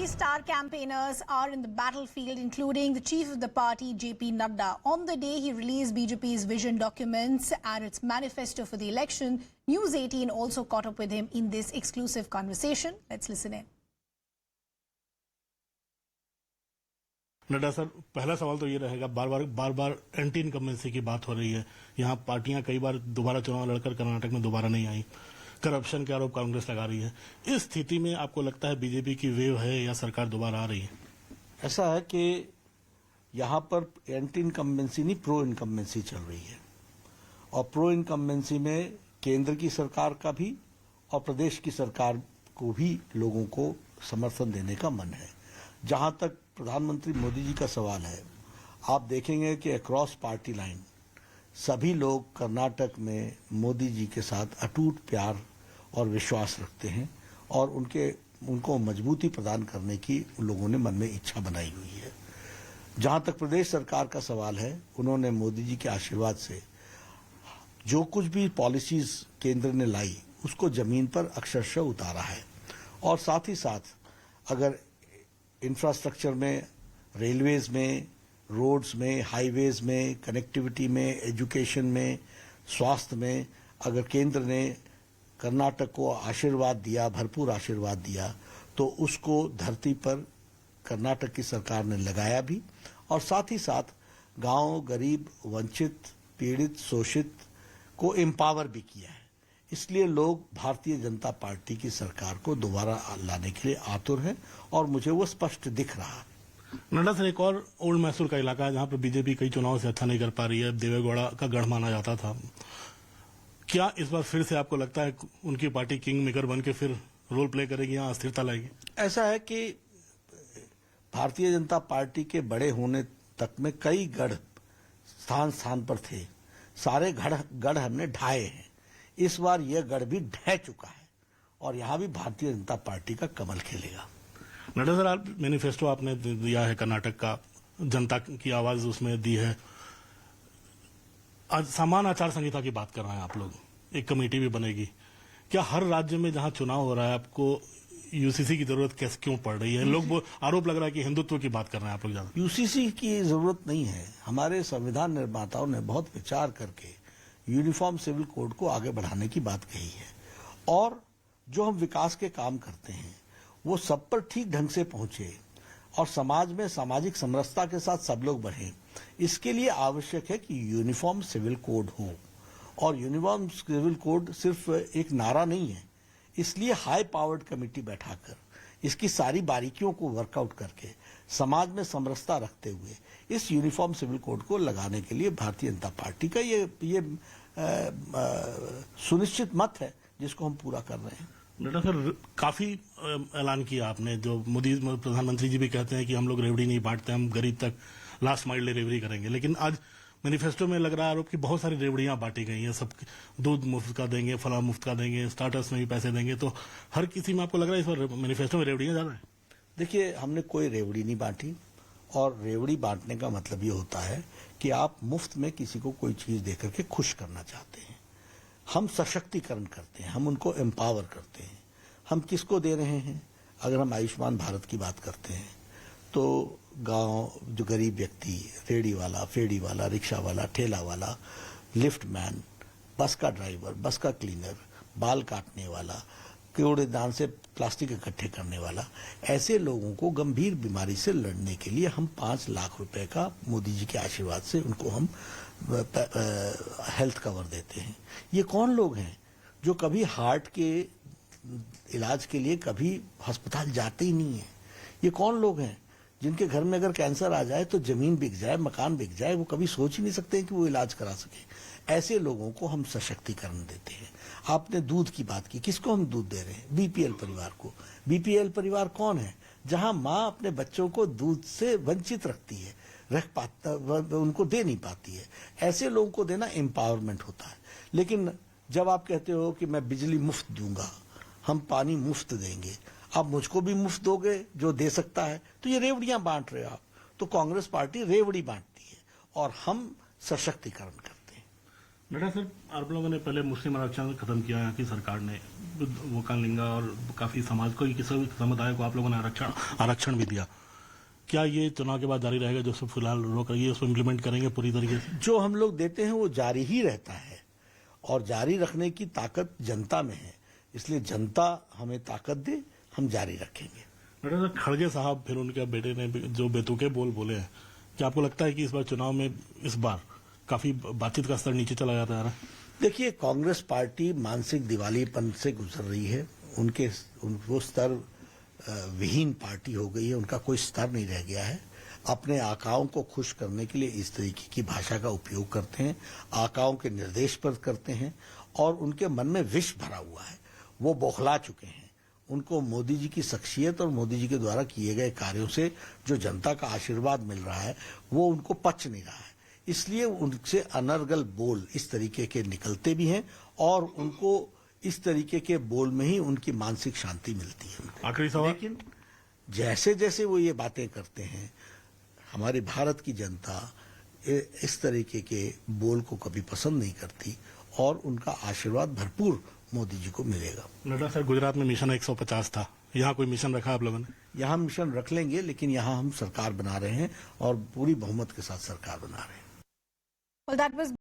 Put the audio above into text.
star campaigners are in the battlefield, including the chief of the party, JP Nadda. On the day he released BJP's vision documents and its manifesto for the election, News 18 also caught up with him in this exclusive conversation. Let's listen in. Nadda sir, पहला सवाल तो ये रहेगा, बार बार anti incumbency की बात हो रही है। यहाँ पार्टियां कई बार दोबारा चुनाव लड़कर कर्नाटक में दोबारा नहीं आई। करप्शन के आरोप कांग्रेस लगा रही है। इस स्थिति में आपको लगता है बीजेपी की वेव है या सरकार दोबारा आ रही है? ऐसा है कि यहाँ पर एंटी इनकम्बेंसी नहीं, प्रो इनकम्बेंसी चल रही है। और प्रो इनकम्बेंसी में केंद्र की सरकार का भी और प्रदेश की सरकार को भी लोगों को समर्थन देने का मन है। जहां तक प्रधानमंत्री मोदी जी का सवाल है, आप देखेंगे कि अक्रॉस पार्टी लाइन सभी लोग कर्नाटक में मोदी जी के साथ अटूट प्यार और विश्वास रखते हैं और उनको मजबूती प्रदान करने की उन लोगों ने मन में इच्छा बनाई हुई है। जहां तक प्रदेश सरकार का सवाल है, उन्होंने मोदी जी के आशीर्वाद से जो कुछ भी पॉलिसीज केंद्र ने लाई उसको जमीन पर अक्षरशः उतारा है। और साथ ही साथ अगर इंफ्रास्ट्रक्चर में, रेलवेज में, रोड्स में, हाईवेज में, कनेक्टिविटी में, एजुकेशन में, स्वास्थ्य में, अगर केंद्र ने कर्नाटक को आशीर्वाद दिया, भरपूर आशीर्वाद दिया, तो उसको धरती पर कर्नाटक की सरकार ने लगाया भी। और साथ ही साथ गांव, गरीब, वंचित, पीड़ित, शोषित को एम्पावर भी किया है। इसलिए लोग भारतीय जनता पार्टी की सरकार को दोबारा लाने के लिए आतुर हैं और मुझे वो स्पष्ट दिख रहा है। नड्डा सर, एक और ओल्ड मैसूर का इलाका है जहां पर बीजेपी कई चुनाव से अच्छा नहीं कर पा रही है। देवेगौड़ा का गढ़ माना जाता था। क्या इस बार फिर से आपको लगता है उनकी पार्टी किंग मेकर बन के फिर रोल प्ले करेगी, यहाँ अस्थिरता लाएगी? ऐसा है कि भारतीय जनता पार्टी के बड़े होने तक में कई गढ़ स्थान पर थे। सारे गढ़ हमने ढाए हैं। इस बार यह गढ़ भी ढह चुका है और यहां भी भारतीय जनता पार्टी का कमल खेलेगा। नड्डा सर, आप मैनिफेस्टो आपने दिया है कर्नाटक का, जनता की आवाज उसमें दी है। आज समान आचार संहिता की बात कर रहे हैं आप लोग, एक कमेटी भी बनेगी। क्या हर राज्य में जहां चुनाव हो रहा है आपको यूसीसी की जरूरत कैसे क्यों पड़ रही है? लोग वो आरोप लग रहा है कि हिंदुत्व की बात कर रहे हैं आप लोग ज्यादा। यूसीसी की जरूरत नहीं है। हमारे संविधान निर्माताओं ने बहुत विचार करके यूनिफॉर्म सिविल कोड को आगे बढ़ाने की बात कही है और जो हम विकास के काम करते हैं वो सब पर ठीक ढंग से पहुंचे और समाज में सामाजिक समरसता के साथ सब लोग बढ़ें। इसके लिए आवश्यक है कि यूनिफॉर्म सिविल कोड हो। और यूनिफॉर्म सिविल कोड सिर्फ एक नारा नहीं है। इसलिए हाई पावर्ड कमेटी बैठाकर इसकी सारी बारीकियों को वर्कआउट करके समाज में समरसता रखते हुए इस यूनिफॉर्म सिविल कोड को लगाने के लिए भारतीय जनता पार्टी का ये सुनिश्चित मत है जिसको हम पूरा कर रहे हैं। नड्डा सर, काफी ऐलान किया आपने। जो मोदी प्रधानमंत्री जी भी कहते हैं कि हम लोग रेवड़ी नहीं बांटते, हम गरीब तक लास्ट माइल डिलीवरी करेंगे। लेकिन आज मैनिफेस्टो में लग रहा है आरोप कि बहुत सारी रेवड़ियां बांटी गई हैं। सब दूध मुफ्त का देंगे, फला मुफ्त का देंगे, स्टार्टर्स में भी पैसे देंगे। तो हर किसी में आपको लग रहा है इस बार मैनिफेस्टो में रेवड़ियां ज्यादा है? देखिए, हमने कोई रेवड़ी नहीं बांटी और रेवड़ी बांटने का मतलब ये होता है कि आप मुफ्त में किसी को कोई चीज देकर के खुश करना चाहते हैं। हम सशक्तिकरण करते हैं, हम उनको एम्पावर करते हैं। हम किसको दे रहे हैं? अगर हम आयुष्मान भारत की बात करते हैं तो गांव जो गरीब व्यक्ति, रेडी वाला, फेड़ी वाला, रिक्शा वाला, ठेला वाला, लिफ्ट मैन, बस का ड्राइवर, बस का क्लीनर, बाल काटने वाला, कूड़ेदान से प्लास्टिक इकट्ठे करने वाला, ऐसे लोगों को गंभीर बीमारी से लड़ने के लिए हम 5 लाख रुपए का मोदी जी के आशीर्वाद से उनको हम हेल्थ कवर देते हैं। ये कौन लोग हैं जो कभी हार्ट के इलाज के लिए कभी अस्पताल जाते ही नहीं है? ये कौन लोग हैं जिनके घर में अगर कैंसर आ जाए तो जमीन बिक जाए, मकान बिक जाए, वो कभी सोच ही नहीं सकते कि वो इलाज करा सके? ऐसे लोगों को हम सशक्तिकरण देते हैं। आपने दूध की बात की, किसको हम दूध दे रहे हैं? बीपीएल परिवार को। बीपीएल परिवार कौन है? जहां माँ अपने बच्चों को दूध से वंचित रखती है, उनको दे नहीं पाती है। ऐसे लोगों को देना एम्पावरमेंट होता है। लेकिन जब आप कहते हो कि मैं बिजली मुफ्त दूंगा, हम पानी मुफ्त देंगे, आप मुझको भी मुफ्त दोगे जो दे सकता है, तो ये रेवड़ियां बांट रहे हो आप। तो कांग्रेस पार्टी रेवड़ी बांटती है और हम सशक्तिकरण करते हैं। नड्डा सर, आप लोगों ने पहले मुस्लिम आरक्षण खत्म किया यहाँ की सरकार ने, वोकालिंगा और काफी समाज को, किसी समुदाय को आप लोगों ने आरक्षण भी दिया। क्या ये चुनाव के बाद जारी रहेगा? जो फिलहाल रोक रही है उसको इम्प्लीमेंट करेंगे पूरी तरीके से? जो हम लोग देते हैं वो जारी ही रहता है और जारी रखने की ताकत जनता में है, इसलिए जनता हमें ताकत दे, हम जारी रखेंगे। नड्डा सर, खड़गे साहब फिर उनके बेटे ने जो बेतुके बोल बोले हैं, क्या आपको लगता है कि इस बार चुनाव में इस बार काफी बातचीत का स्तर नीचे चला जाता है? देखिए, कांग्रेस पार्टी मानसिक दिवालीपन से गुजर रही है, वो स्तर विहीन पार्टी हो गई है, उनका कोई स्तर नहीं रह गया है। अपने आकाओं को खुश करने के लिए इस तरीके की भाषा का उपयोग करते हैं, आकाओं के निर्देश पर करते हैं और उनके मन में विष भरा हुआ है, वो बौखला चुके हैं। उनको मोदी जी की शख्सियत और मोदी जी के द्वारा किए गए कार्यों से जो जनता का आशीर्वाद मिल रहा है वो उनको पच नहीं रहा है, इसलिए उनसे अनर्गल बोल इस तरीके के निकलते भी हैं और उनको इस तरीके के बोल में ही उनकी मानसिक शांति मिलती है। आखिरी सवाल, लेकिन जैसे जैसे वो ये बातें करते हैं, हमारे भारत की जनता इस तरीके के बोल को कभी पसंद नहीं करती और उनका आशीर्वाद भरपूर मोदी जी को मिलेगा। नड्डा सर, गुजरात में मिशन 150 था, यहाँ कोई मिशन रखा आप लोगों ने? यहाँ मिशन रख लेंगे, लेकिन यहाँ हम सरकार बना रहे हैं और पूरी बहुमत के साथ सरकार बना रहे हैं। Well, that was